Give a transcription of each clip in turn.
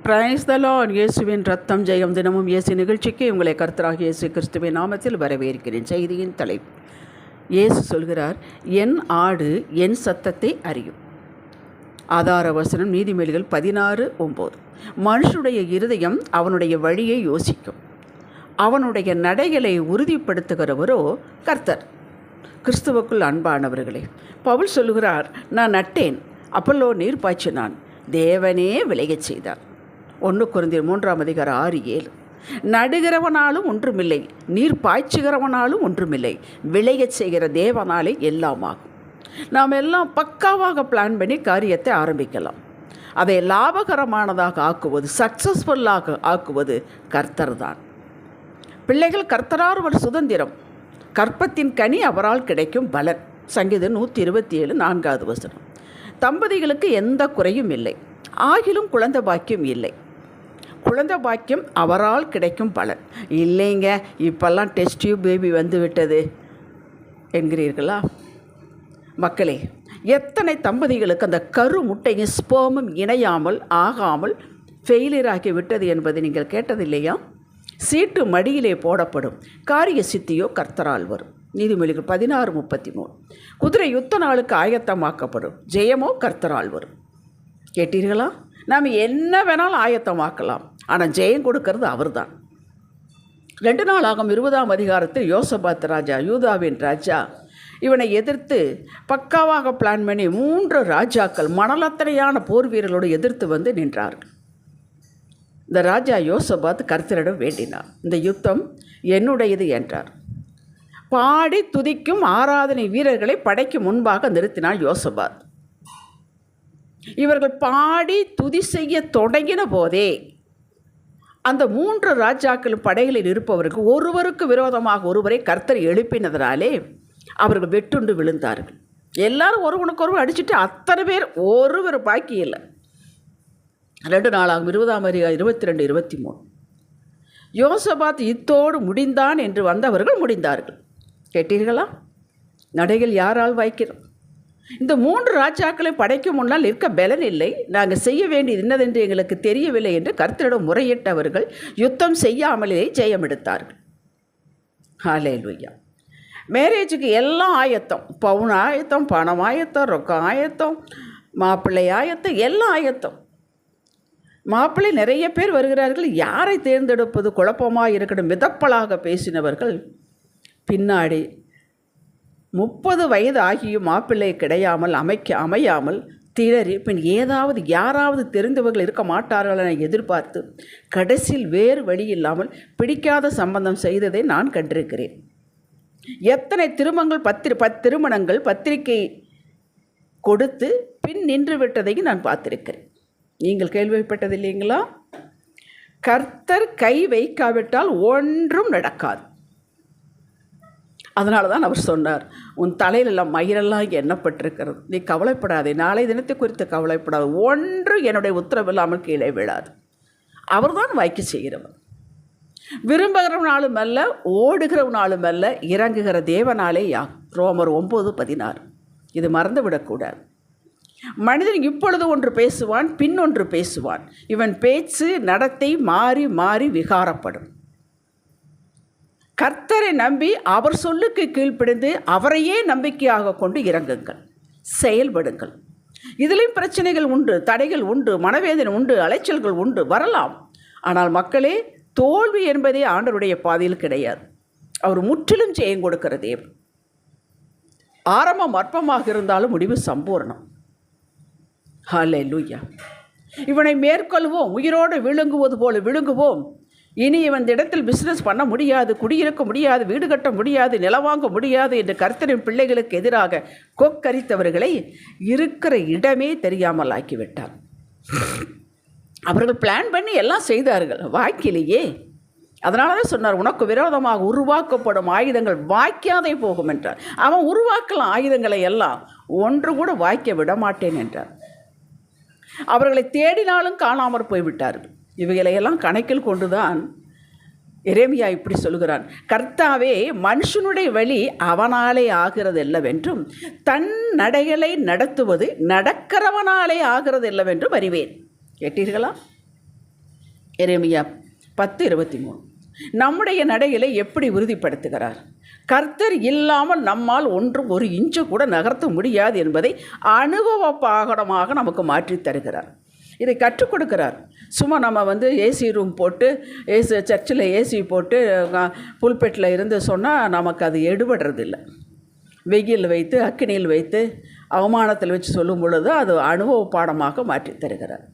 Praise the Lord. இயேசுவின் ரத்தம் ஜெயம். தினமும் இயேசு நிகழ்ச்சிக்கு உங்களை கர்த்தராகிய இயேசு கிறிஸ்துவின் நாமத்தில் வரவேற்கிறேன். செய்தியின் தலைப்பு, இயேசு சொல்கிறார், என் ஆடு என் சத்தத்தை அறியும். ஆதார வசனம் நீதிமொழிகள் 16:9. மனுஷனுடைய இருதயம் அவனுடைய வழியை யோசிக்கும், அவனுடைய நடைகளை உறுதிப்படுத்துகிறவரோ கர்த்தர். கிறிஸ்துவுக்குள் அன்பானவர்களே, பவுல் சொல்லுகிறார், நான் நட்டேன், அப்பல்லோ நீர் பாய்ச்சினான், தேவனே விளையச் செய்தார். 1 கொரிந்தியர் 3:6-7. நடுகிறவனாலும் ஒன்றுமில்லை, நீர் பாய்ச்சுகிறவனாலும் ஒன்றுமில்லை, விளையச் செய்கிற தேவனாலே எல்லாமாகும். நாம் எல்லாம் பக்காவாக பிளான் பண்ணி காரியத்தை ஆரம்பிக்கலாம். அதை லாபகரமானதாக ஆக்குவது, சக்ஸஸ்ஃபுல்லாக ஆக்குவது கர்த்தர் தான். பிள்ளைகள் கர்த்தரால் ஒரு சுதந்திரம், கற்பத்தின் கனி அவரால் கிடைக்கும் பலன். சங்கீதம் 127:4. தம்பதிகளுக்கு எந்த குறையும் இல்லை, ஆகிலும் குழந்தை பாக்கியம் இல்லை. குழந்தை பாக்கியம் அவரால் கிடைக்கும் பலன். இல்லைங்க, இப்போல்லாம் டெஸ்ட் டியூப் பேபி வந்து விட்டது என்கிறீர்களா? மக்களே, எத்தனை தம்பதிகளுக்கு அந்த கரு முட்டையும் ஸ்போமும் இணையாமல் ஆகாமல் ஃபெயிலியர் ஆகி விட்டது என்பதை நீங்கள் கேட்டதில்லையா? சீட்டு மடியிலே போடப்படும், காரிய சித்தியோ கர்த்தரால் வரும். நீதிமொழிகள் 16:33. குதிரை யுத்த நாளுக்கு ஆயத்தமாக்கப்படும், ஜெயமோ கர்த்தரால் வரும். கேட்டீர்களா? நாம் என்ன வேணாலும் ஆயத்தமாக்கலாம், ஆனால் ஜெயம் கொடுக்கறது அவர் தான். 2 நாளாகும் 20 யோசபாத் ராஜா, யூதாவின் ராஜா, இவனை எதிர்த்து பக்காவாக பிளான் பண்ணி 3 ராஜாக்கள் மணலத்தனையான போர் வீரர்களோடு எதிர்த்து வந்து நின்றார்கள். இந்த ராஜா யோசபாத் கர்த்தரிடம் வேண்டினார், இந்த யுத்தம் என்னுடையது என்றார். பாடி துதிக்கும் ஆராதனை வீரர்களை படைக்கு முன்பாக நிறுத்தினார் யோசபாத். இவர்கள் பாடி துதி செய்ய தொடங்கின போதே அந்த 3 ராஜாக்கள் படைகளில் இருப்பவர்கள் ஒருவருக்கு விரோதமாக ஒருவரை கர்த்தர் எழுப்பினதினாலே அவர்கள் வெட்டுண்டு விழுந்தார்கள். எல்லாரும் ஒருவனுக்கு ஒருவர் அடிச்சுட்டு அத்தனை பேர், ஒருவர் பாக்கி இல்லை. 2 நாளாகும் 22-23. யோசபாத் இத்தோடு முடிந்தான் என்று வந்தவர்கள் முடிந்தார்கள். கேட்டீர்களா? நடைகள் யாரால் வாய்க்கிறோம்? இந்த 3 ராஜாக்களை படைக்கும் முன்னால் நிற்க பலன் இல்லை, நாங்கள் செய்ய வேண்டியது என்னதென்று எங்களுக்கு தெரியவில்லை என்று கர்த்தரிடம் முறையிட்டவர்கள் யுத்தம் செய்யாமலே ஜெயம் எடுத்தார்கள். ஹல்லேலூயா. மேரேஜுக்கு எல்லாம் ஆயத்தம், பவுன் ஆயத்தம், பணம் ஆயத்தம், ரொக்கம் ஆயத்தம், மாப்பிள்ளை ஆயத்தம், எல்லாம் ஆயத்தம். மாப்பிள்ளை நிறைய பேர் வருகிறார்கள், யாரை தேர்ந்தெடுப்பது குழப்பமாக இருக்கணும். மிதப்பலாக பேசினவர்கள் பின்னாடி 30 வயது ஆகியும் மாப்பிள்ளை கிடையாமல் அமையாமல் திணறி, பின் யாராவது தெரிந்தவர்கள் இருக்க மாட்டார்கள் என எதிர்பார்த்து கடைசியில் வேறு வழி இல்லாமல் பிடிக்காத சம்பந்தம் செய்ததை நான் கண்டிருக்கிறேன். எத்தனை திருமணங்கள் பத்திரிகை கொடுத்து பின் நின்று விட்டதையும் நான் பார்த்திருக்கிறேன். நீங்கள் கேள்விப்பட்டதில்லைங்களா? கர்த்தர் கை வைக்காவிட்டால் ஒன்றும் நடக்காது. அதனால தான் அவர் சொன்னார், உன் தலையிலெல்லாம் மயிரெல்லாம் எண்ணப்பட்டிருக்கிறது, நீ கவலைப்படாதே, நாளை தினத்தை குறித்து கவலைப்படாது, ஒன்று என்னுடைய உத்தரவில்லாமல் கீழே விழாது. அவர் தான் வாய்க்கு செய்கிறவர். விரும்புகிறவனாலும் அல்ல, ஓடுகிறவனாலும் அல்ல, இறங்குகிற தேவனாலே ரோமர் 9:16. இது மறந்துவிடக்கூடாது. மனிதன் இப்பொழுது ஒன்று பேசுவான், பின்னொன்று பேசுவான். இவன் பேச்சு நடத்தை மாறி மாறி விகாரப்படும். கர்த்தரை நம்பி அவர் சொல்லுக்கு கீழ்ப்படிந்து அவரையே நம்பிக்கையாக கொண்டு இறங்குங்கள், செயல்படுங்கள். இதிலும் பிரச்சனைகள் உண்டு, தடைகள் உண்டு, மனவேதனை உண்டு, அலைச்சல்கள் உண்டு, வரலாம். ஆனால் மக்களே, தோல்வி என்பதே ஆண்டவருடைய பாதையில் கிடையாது. அவர் முற்றிலும் ஜெயம் கொடுக்கிற தேவன். ஆரம்பம் அற்பமாக இருந்தாலும் முடிவு சம்பூர்ணம். ஹல்லேலூயா. இவனை மேற்கொள்வோம், உயிரோடு விழுங்குவது போல விழுங்குவோம். இனி இவன் இடத்தில் பிஸ்னஸ் பண்ண முடியாது, குடியிருக்க முடியாது, வீடு கட்ட முடியாது, நிலவாங்க முடியாது என்று கர்த்தரின் பிள்ளைகளுக்கு எதிராக கொக்கரித்தவர்களை இருக்கிற இடமே தெரியாமல் ஆக்கிவிட்டார். அவர்கள் பிளான் பண்ணி எல்லாம் செய்தார்கள், வாய்க்கிலேயே. அதனால தான் சொன்னார், உனக்கு விரோதமாக உருவாக்கப்படும் ஆயுதங்கள் வாய்க்காதே போகும் என்றார். அவன் உருவாக்கலாம் ஆயுதங்களை எல்லாம், ஒன்று கூட வாய்க்க விடமாட்டேன் என்றார். அவர்களை தேடினாலும் காணாமற் போய்விட்டார்கள். இவைகளையெல்லாம் கணக்கில் கொண்டுதான் எரேமியா இப்படி சொல்கிறான், கர்த்தாவே, மனுஷனுடைய வழி அவனாலே ஆகிறது இல்லவென்றும் தன் நடைகளை நடத்துவது நடக்கிறவனாலே ஆகிறது இல்லவென்றும் அறிவேன். கேட்டீர்களா? எரேமியா 10:23. நம்முடைய நடைகளை எப்படி உறுதிப்படுத்துகிறார்? கர்த்தர் இல்லாமல் நம்மால் ஒன்றும் ஒரு இன்ச்சு கூட நகர்த்த முடியாது என்பதை அனுபவ பாகமாக நமக்கு மாற்றி தருகிறார். இதை கற்றுக் கொடுக்கிறார். சும்மா நம்ம ஏசி ரூம் போட்டு சர்ச்சில் ஏசி போட்டு புல்பெட்டில் இருந்து சொன்னால் நமக்கு அது எடுபடுறதில்லை. வெயில் வைத்து அக்கினியில் வைத்து அவமானத்தில் வச்சு சொல்லும் பொழுது அது அனுபவ பாடமாக மாற்றி தருகிறார்.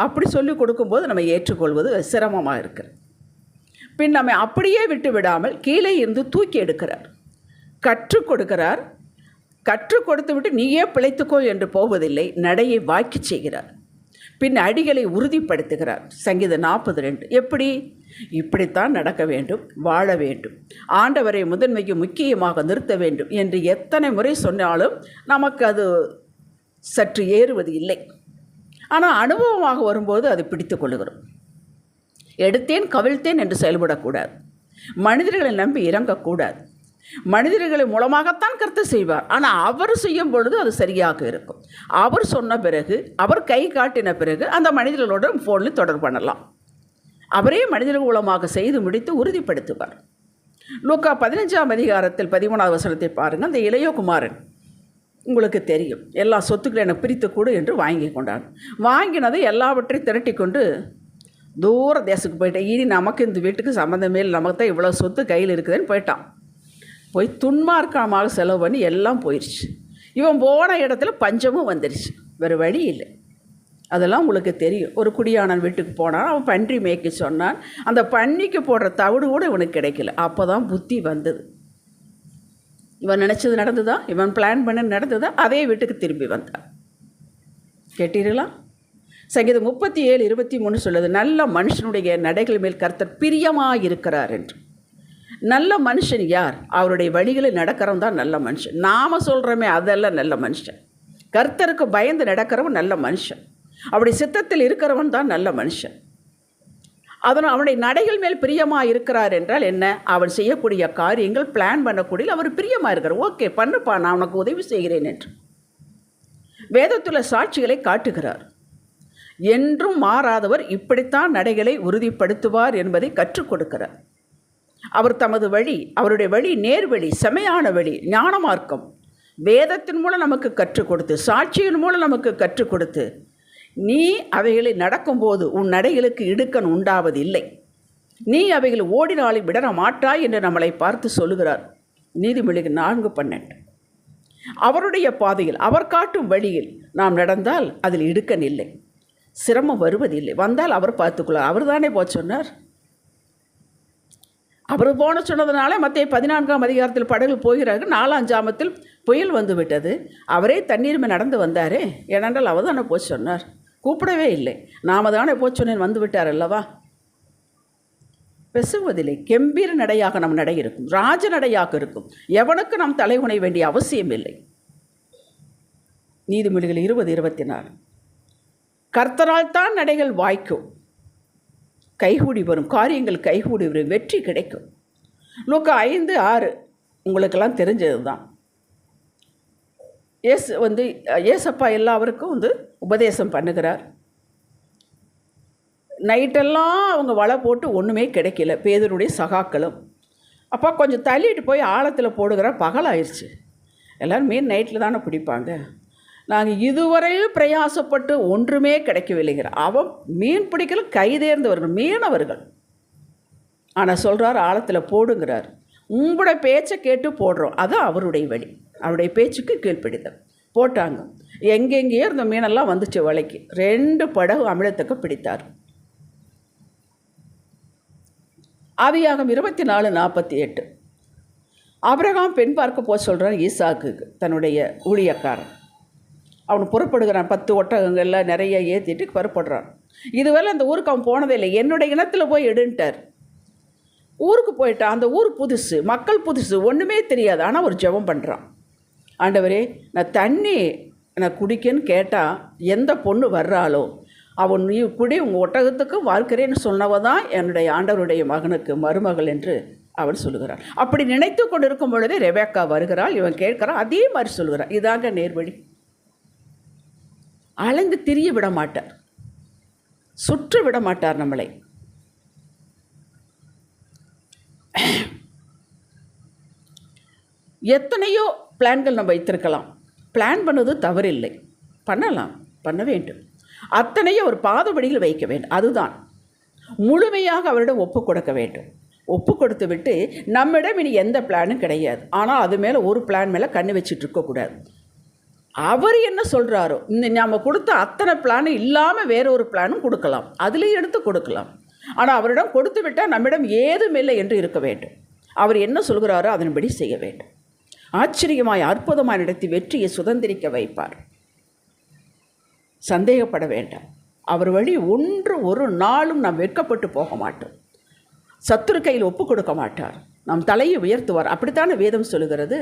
அப்படி சொல்லிக் கொடுக்கும்போது நம்ம ஏற்றுக்கொள்வது சிரமமாக இருக்கிறது. பின் நம்ம அப்படியே விட்டு விடாமல் கீழே இருந்து தூக்கி எடுக்கிறார், கற்றுக் கொடுக்கிறார். கற்றுக் கொடுத்து விட்டு நீயே பிழைத்துக்கோ என்று போவதில்லை, நடையை வாக்கி செய்கிறார். பின் அடிகளை உறுதிப்படுத்துகிறார். சங்கீதம் 40:2. எப்படி? இப்படித்தான் நடக்க வேண்டும், வாழ வேண்டும், ஆண்டவரை முதன்மைக்கு முக்கியமாக நிறுத்த வேண்டும் என்று எத்தனை முறை சொன்னாலும் நமக்கு அது சற்று ஏறுவது இல்லை. ஆனால் அனுபவமாக வரும்போது அது பிடித்து கொள்ளுகிறோம். எடுத்தேன் கவிழ்த்தேன் என்று செயல்படக்கூடாது. மனிதர்களை நம்பி இறங்கக்கூடாது. மனிதர்களை மூலமாகத்தான் கர்த்தர் செய்வார். ஆனால் அவர் செய்யும் பொழுது அது சரியாக இருக்கும். அவர் சொன்ன பிறகு, அவர் கை காட்டின பிறகு அந்த மனிதர்களோட ஃபோனில் தொடர்பு பண்ணலாம். அவரே மனிதர்கள் மூலமாக செய்து முடித்து உறுதிப்படுத்துவார். லூக்கா 15:13 பாருங்கள். அந்த இளையகுமாரன் உங்களுக்கு தெரியும், எல்லா சொத்துக்களை எனக்கு பிரித்து கொடு என்று வாங்கி கொண்டான். வாங்கினதை எல்லாவற்றையும் திரட்டி கொண்டு தூர தேசத்துக்கு போயிட்டேன். இனி நமக்கு இந்த வீட்டுக்கு சம்மந்தமே இல்லை, நமக்கு தான் இவ்வளோ சொத்து கையில் இருக்குதுன்னு போயிட்டான். போய் துன்மார்க்கமாக செலவு பண்ணி எல்லாம் போயிடுச்சு. இவன் போன இடத்துல பஞ்சமும் வந்துடுச்சு. வேறு வழி இல்லை. அதெல்லாம் உங்களுக்கு தெரியும். ஒரு குடியானன் வீட்டுக்கு போனான், அவன் பன்றி மேய்க்க சொன்னான். அந்த பன்னிக்கு போடுற தவிடு கூட இவனுக்கு கிடைக்கல. அப்போ தான் புத்தி வந்தது. இவன் நினச்சது நடந்துதா, இவன் பிளான் பண்ண நடந்துதா, அதே வீட்டுக்கு திரும்பி வந்தான். கேட்டீர்களா? சங்கீதம் 37:23 சொல்லுது, நல்ல மனுஷனுடைய நடைகள் மேல் கர்த்தர் பிரியமாக இருக்கிறார் என்று. நல்ல மனுஷன் யார்? அவருடைய வழிகளில் நடக்கிறவன் தான் நல்ல மனுஷன். நாம் சொல்கிறோமே அதெல்லாம் நல்ல மனுஷன். கர்த்தருக்கு பயந்து நடக்கிறவன் நல்ல மனுஷன். அவருடைய சித்தத்தில் இருக்கிறவன் தான் நல்ல மனுஷன். அதனால் அவனுடைய நடைகள் மேல் பிரியமாக இருக்கிறார் என்றால் என்ன? அவன் செய்யக்கூடிய காரியங்கள், பிளான் பண்ணக்கூடிய அவர் பிரியமாக இருக்கிறார். ஓகே பண்ணுப்பா, நான் உனக்கு உதவி செய்கிறேன் என்று வேதத்துள்ள சாட்சிகளை காட்டுகிறார். என்றும் மாறாதவர் இப்படித்தான் நடைகளை உறுதிப்படுத்துவார் என்பதை கற்றுக் கொடுக்கிறார். அவர் தமது வழி, அவருடைய வழி நேர்வழி, செமையான வழி, ஞான மார்க்கம் வேதத்தின் மூலம் நமக்கு கற்றுக் கொடுத்து, சாட்சியின் மூலம் நமக்கு கற்றுக் கொடுத்து, நீ அவைகளை நடக்கும்போது உன் நடைகளுக்கு இடுக்கண் உண்டாவதில்லை, நீ அவைகளை ஓடினாலும் விடர மாட்டாய் என்று நம்மளை பார்த்து சொல்லுகிறார். நீதிமொழிகள் 4:12. அவருடைய பாதையில், அவர் காட்டும் வழியில் நாம் நடந்தால் அதில் இடுக்கண் இல்லை, சிரமம் வருவதில்லை. வந்தால் அவர் பார்த்துக்கொள்ளார். அவர் தானே போக சொன்னார். அவர் போன சொன்னதுனால மத்திய 14 படகு போகிறார்கள். 4 ஜாமத்தில் புயல் வந்து விட்டது. அவரே தண்ணீர் நடந்து வந்தாரே, ஏனென்றால் அவர் தானே போய் சொன்னார். கூப்பிடவே இல்லை, நாம தானே போய் சொன்னேன், வந்து விட்டார் அல்லவா. பெசுவதில்லை. கெம்பீர நடையாக நம் நடை இருக்கும், ராஜ நடையாக இருக்கும். எவனுக்கு நாம் தலைகுனை வேண்டிய அவசியம் இல்லை. நீதிமொழிகள் 20:24. கர்த்தரால் தான் நடைகள் வாய்க்கும், கைகூடி வரும் காரியங்கள், கைகூடி வரும், வெற்றி கிடைக்கும். லூக்கா 5:6 உங்களுக்கெல்லாம் தெரிஞ்சது தான். ஏசப்பா எல்லாருக்கும் உபதேசம் பண்ணுகிறார். நைட்டெல்லாம் அவங்க வலை போட்டு ஒன்றுமே கிடைக்கல, பேதுருடைய சகாக்களும். அப்பா கொஞ்சம் தள்ளிட்டு போய் ஆழத்தில் போடுகிற, பகலாயிருச்சு. எல்லோரும் மீன் நைட்டில் தானே பிடிப்பாங்க. நாங்கள் இதுவரையும் பிரயாசப்பட்டு ஒன்றுமே கிடைக்கவில்லைங்கிற. அவன் மீன் பிடிக்கல கைதேர்ந்தவர்கள், மீனவர்கள். ஆனால் சொல்கிறார் ஆழத்தில் போடுங்கிறார். உங்களுடைய பேச்சை கேட்டு போடுறோம், அதுதான் அவருடைய வழி. அவருடைய பேச்சுக்கு கீழ்ப்பிடித்தல். போட்டாங்க. எங்கெங்கேயோ இருந்த மீனெல்லாம் வந்துச்சு வலைக்கு. 2 படகு அமிழத்துக்கு பிடித்தார். ஆதியாகமம் 24:48. ஆபிரகாம் பெண் பார்க்க போக சொல்கிறான் ஈசாக்குக்கு, தன்னுடைய ஊழியக்காரன். அவன் புறப்படுகிறான். 10 ஒட்டகங்களில் நிறைய ஏற்றிட்டு புறப்படுறான். இதுவரை அந்த ஊருக்கு அவன் போனதே இல்லை. என்னுடைய இனத்தில் போய் எடுன்ட்டார். ஊருக்கு போயிட்டான். அந்த ஊர் புதுசு, மக்கள் புதுசு, ஒன்றுமே தெரியாது. ஆனால் ஒரு ஜெபம் பண்ணுறான். ஆண்டவரே, நான் தண்ணி நான் குடிக்கன்னு கேட்டால் எந்த பொண்ணு வர்றாளோ அவன் நீ குடி, உங்கள் ஒட்டகத்துக்கும் வாழ்க்கிறேன்னு சொன்னவ தான் என்னுடைய ஆண்டவருடைய மகனுக்கு மருமகள் என்று அவன் சொல்லுகிறான். அப்படி நினைத்து கொண்டு இருக்கும் பொழுதே ரெபேக்கா வருகிறாள். இவன் கேட்குறான், அதே மாதிரி சொல்லுகிறான். இதாங்க நேர்வழி. அலைந்து திரிய விட மாட்டார், சுற்று விட மாட்டார் நம்மளை. எத்தனையோ பிளான்கள் நம்ம வைத்திருக்கலாம். பிளான் பண்ணது தவறில்லை, பண்ணலாம், பண்ண வேண்டும். அத்தனையும் ஒரு பாதபடியில் வைக்க வேண்டும். அதுதான் முழுமையாக அவரிடம் ஒப்பு கொடுக்க வேண்டும். ஒப்பு கொடுத்து விட்டு நம்மிடம் இனி எந்த பிளானும் கிடையாது. ஆனால் அது மேலே ஒரு பிளான் மேலே கண்ணு வச்சுட்டு இருக்கக்கூடாது. அவர் என்ன சொல்கிறாரோ, இந்த நம்ம கொடுத்த அத்தனை பிளானும் இல்லாமல் வேற ஒரு பிளானும் கொடுக்கலாம், அதுலேயும் எடுத்து கொடுக்கலாம். ஆனால் அவரிடம் கொடுத்து விட்டால் நம்மிடம் ஏதும் இல்லை என்று இருக்க வேண்டும். அவர் என்ன சொல்கிறாரோ அதன்படி செய்ய வேண்டும். ஆச்சரியமாய் அற்புதமாய் நடத்தி வெற்றியை சுதந்திரிக்க வைப்பார். சந்தேகப்பட வேண்டாம். அவர் வழி ஒரு நாளும் நாம் வெட்கப்பட்டு போக மாட்டோம். சத்துரு கையில் ஒப்பு கொடுக்க மாட்டார். நம் தலையை உயர்த்துவார். அப்படித்தானே வேதம் சொல்லுகிறது.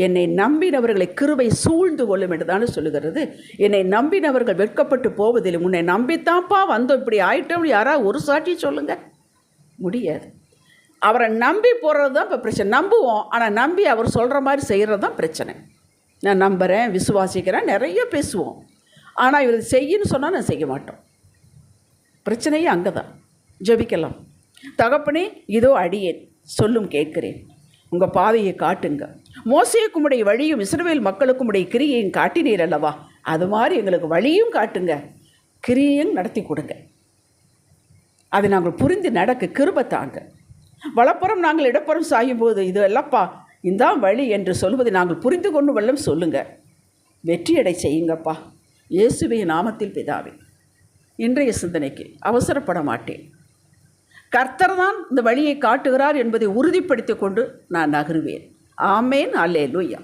என்னை நம்பினவர்களை கிருபை சூழ்ந்து கொள்ளும் என்று தானே சொல்லுகிறது. என்னை நம்பினவர்கள் வெட்கப்பட்டு போவதில்லை. உன்னை நம்பித்தான்ப்பா வந்தோம், இப்படி ஆயிட்டோம் யாராவது ஒரு சாட்சி சொல்லுங்க, முடியாது. அவரை நம்பி போகிறது தான் இப்போ பிரச்சனை. நம்புவோம், ஆனால் நம்பி அவர் சொல்கிற மாதிரி செய்கிறது தான் பிரச்சனை. நான் நம்புகிறேன், விசுவாசிக்கிறேன், நிறைய பேசுவோம். ஆனால் இவர் செய்யின்னு சொன்னால் நான் செய்ய மாட்டோம். பிரச்சனையே அங்கே தான். ஜெபிக்கலாம். தகப்பனே, இதோ அடியேன், சொல்லும் கேட்கிறேன், உங்கள் பாதையை காட்டுங்க. மோசேக்கும் உடைய வழியும் இஸ்ரவேல் மக்களுக்கும் உடைய கிரியையும் காட்டினீர் அல்லவா, அது மாதிரி எங்களுக்கு வழியும் காட்டுங்க, கிரியையும் நடத்தி கொடுங்க. அதை நாங்கள் புரிந்து நடக்க கிருபை தாங்க. வலப்புறம் நாங்கள் இடப்புறம் சாயும் போது இது அல்லப்பா இந்தான் வழி என்று சொல்வதை நாங்கள் புரிந்து கொண்டு வெள்ளம் சொல்லுங்கள். வெற்றியடை செய்யுங்கப்பா, இயேசுவின் நாமத்தில் பிதாவே. இன்றைய சிந்தனைக்கு அவசரப்பட மாட்டேன். கர்த்தர் தான் இந்த வழியை காட்டுகிறார் என்பதை உறுதிப்படுத்தி கொண்டு நான் நகருவேன். ஆமேன். அல்லேலூயா.